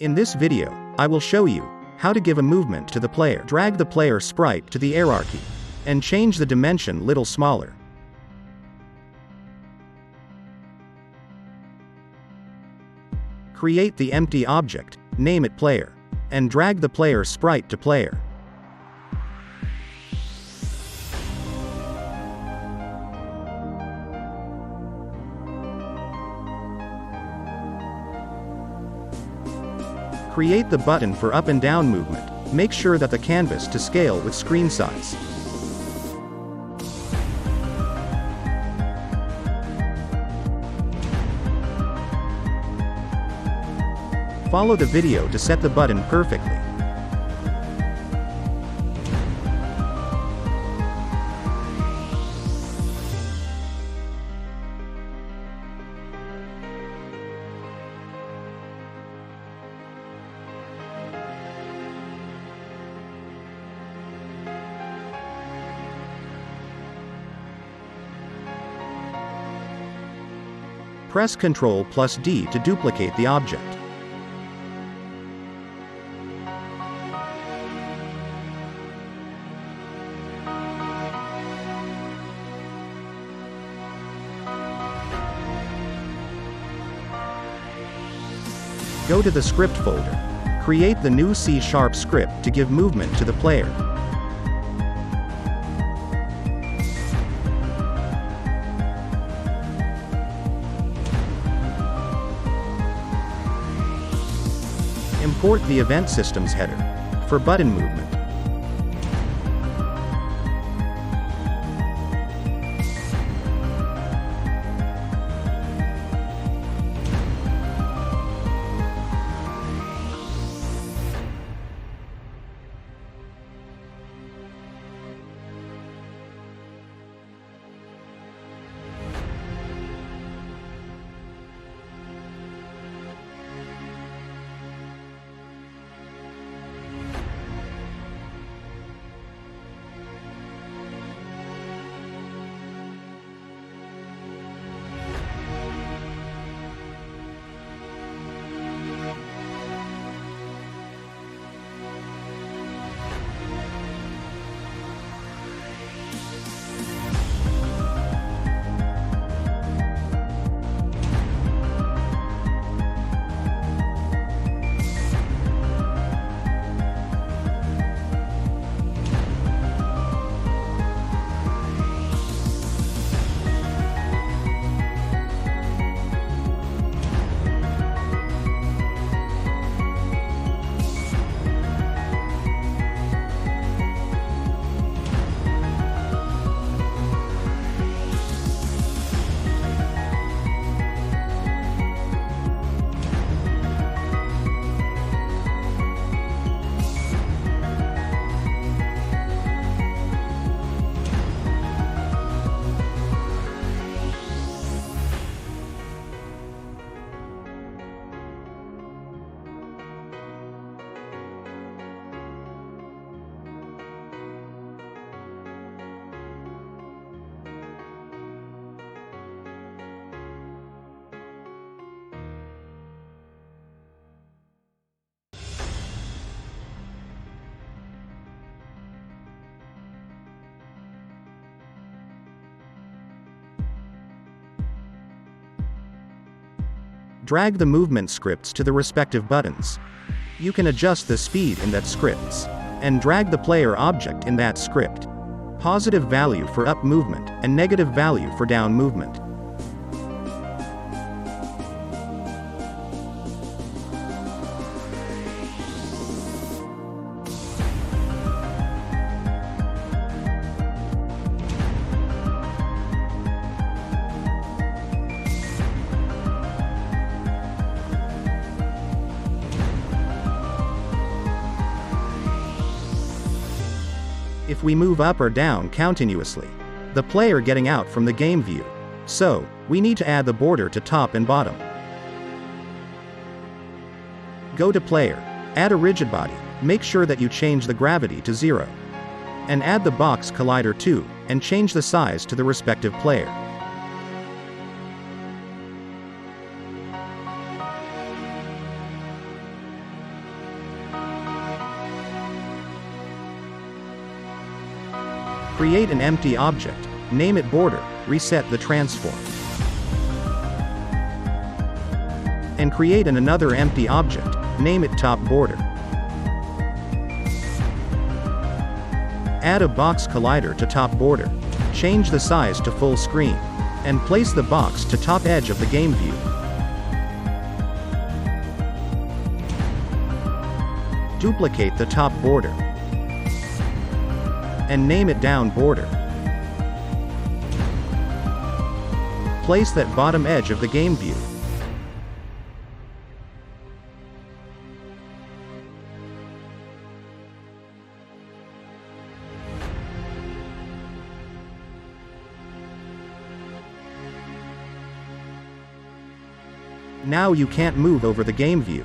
In this video, I will show you how to give a movement to the player. Drag the player sprite to the hierarchy and change the dimension little smaller. Create the empty object, name it player, and drag the player sprite to player. Create the button for up and down movement. Make sure that the canvas to scale with screen size. Follow the video to set the button perfectly. Press Ctrl+D to duplicate the object. Go to the script folder. Create the new C# script to give movement to the player. Import the event systems header for button movement. Drag the movement scripts to the respective buttons. You can adjust the speed in that scripts, and drag the player object in that script. Positive value for up movement, and negative value for down movement. If we move up or down continuously, the player getting out from the game view. So, we need to add the border to top and bottom. Go to player, add a rigid body, make sure that you change the gravity to 0. And add the box collider too, and change the size to the respective player. Create an empty object, name it border, reset the transform. And create another empty object, name it top border. Add a box collider to top border. Change the size to full screen. And place the box to top edge of the game view. Duplicate the top border. And name it down border. Place that bottom edge of the game view. Now you can't move over the game view.